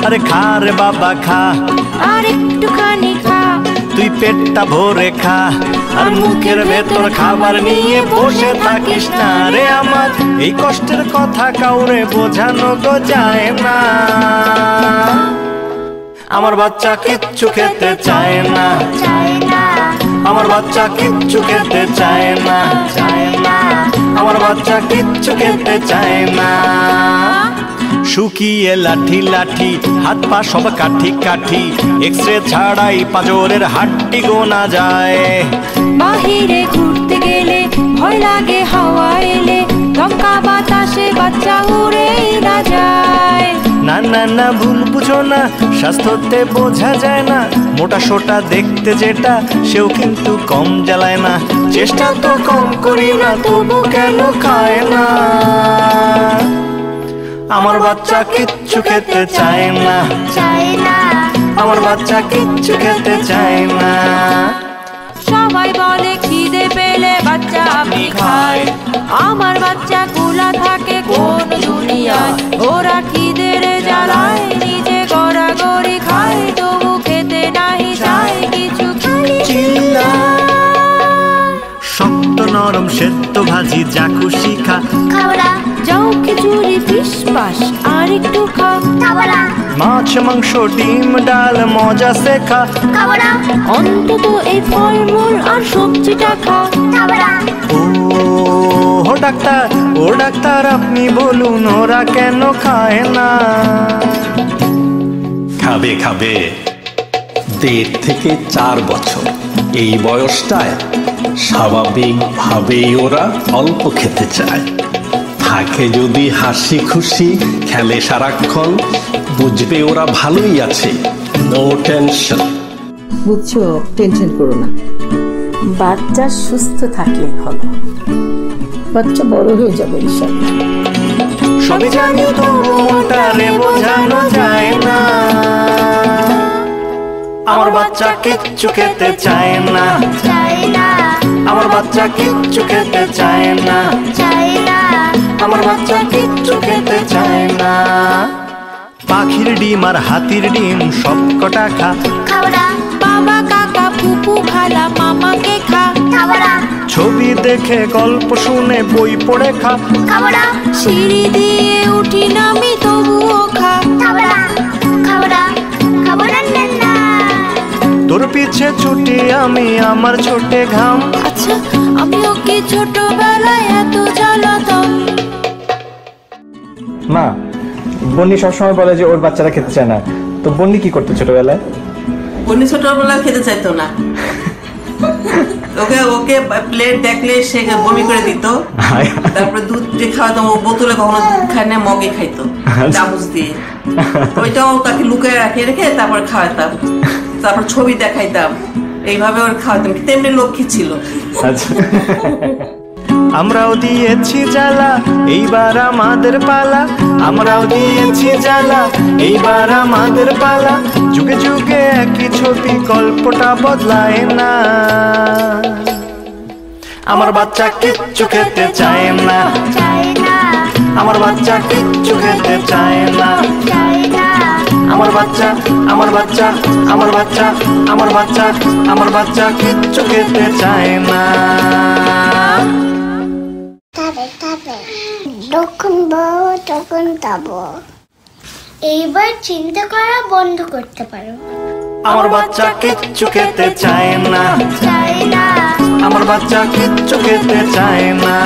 আরে খা রে বাবা খা, আর একটুখানি খা, তুই পেটটা ভরে খা, আর মুখের ভেতর খাবার নিয়ে বসে থাকিস না রে আমার। এই কষ্টের কথা কাউরে বোঝানো তো যায় না। আমার বাচ্চা কিচ্ছু খেতে চায় না, আমার বাচ্চা কিচ্ছু খেতে চায় না, আমার বাচ্চা কিচ্ছু খেতে চায় না। শুকিয়ে লাঠি লাঠি, হাত পা সব কাঠি কাঠি, এক্সরে ছাড়াই পাঁজরের হাড্ডি গোনা যায়। বাহিরে ঘুরতে গেলে ভয় লাগে হাওয়া এলে, দমকা বাতাসে বাচ্চা উড়েই না যায়। না না না ভুল বুঝো না, স্বাস্থ্যতে বোঝা যায় না, মোটা সোটা দেখতে যেটা সেও কিন্তু কম জ্বালায় না। চেষ্টা তো কম করি না, তবু কেন খায় না। আমার বাচ্চা কিচ্ছু খেতে চায় না, আমার বাচ্চা কিচ্ছু খেতে চায় না। সবাই বলে খিদে পেলে বাচ্চা আপনি খায়, আমার বাচ্চা গুলা থাকে কোন দুনিয়ায়। ওরা খিদের জ্বালায় নিজে গড়াগড়ি খায়, তবু খেতে নাহি চায় কিছু, খালি চিল্লায়। শক্ত নরম সেদ্ধ ভাজি যা খুশি খা, যাও খিচুড়ি ফিশ পাস আর একটু খা, মাছ মাংস ডিম ডাল মজা সে খা, অন্তত এই ফলমূল আর সবজিটা খা। ও ডাক্তার, ও ডাক্তার আপনি বলুন ওরা কেন খায় না। খাবে খাবে, 1.5 থেকে 4 বছর এই বয়সটায় স্বাভাবিকভাবেই ওরা অল্প খেতে চায়। থাকে যদি হাসি খুশি, খেলে সারাক্ষণ, বুঝবে ওরা ভালোই আছে, নো টেনশন। বুঝছো, টেনশন করো না, বাচ্চা সুস্থ থাকলে হলো, বাচ্চা বড় হয়ে যাবে ইনশাআল্লাহ। সবে জানি তো মনটারে বোঝানো যায় না। আমার বাচ্চা কিচ্ছু খেতে চায় না, আমার বাচ্চা কিচ্ছু খেতে চায় না, আমার বাচ্চা কিচ্ছু খেতে চায় না। পাখির ডিম আর হাতির ডিম সব কটা খা, বাবা কাকা ফুপু খালা মামাকে খা, ছবি দেখে গল্প শুনে বই পড়ে খা, সিঁড়ি দিয়ে উঠি নামি তবুও খা, তোর পিছে ছুটি আমি আমার ছোটে ঘাম। আচ্ছা আমি ওকে ছোটবেলায় এত জ্বালাতাম। মা, বন্নি সবসময় বলে যে ওর বাচ্চারা খেতে চায় না, তো বন্নি কি করতো ছোটবেলায়? বন্নি ছোটবেলায় খেতে চাইতো না, ওকে ওকে প্লেট দেখলে সে বমি করে দিত। তারপরে দুধ যে খাওয়াতাম, ও বোতলে কখনো দুধ খায় না, মগে খাইতো চামচ দিয়ে, ওইটাও তাকে লুকায় রেখে তারপর খাওয়াতাম, তারপর ছবি দেখাইতাম, এইভাবে ওর খাওয়াতাম। তেমনি লক্ষ্মী ছিল। আমরাও দিয়েছি জ্বালা, এইবার আমাদের পালা, আমরাও দিয়েছি জ্বালা, এইবার আমাদের পালা। যুগে যুগে একই ছবি, গল্পটা বদলায় না। আমার বাচ্চা কিচ্ছু খেতে চায় না, আমার বাচ্চা কিচ্ছু খেতে চায় না, আমার বাচ্চা, আমার বাচ্চা, আমার বাচ্চা, আমার বাচ্চা, আমার বাচ্চা কিচ্ছু খেতে চায় না। যখন বড় তখন যাবো। এইবার চিন্তা করা বন্ধ করতে পারো। আমার বাচ্চা কিচ্ছু খেতে চায় না, আমার বাচ্চা কিচ্ছু খেতে চায় না।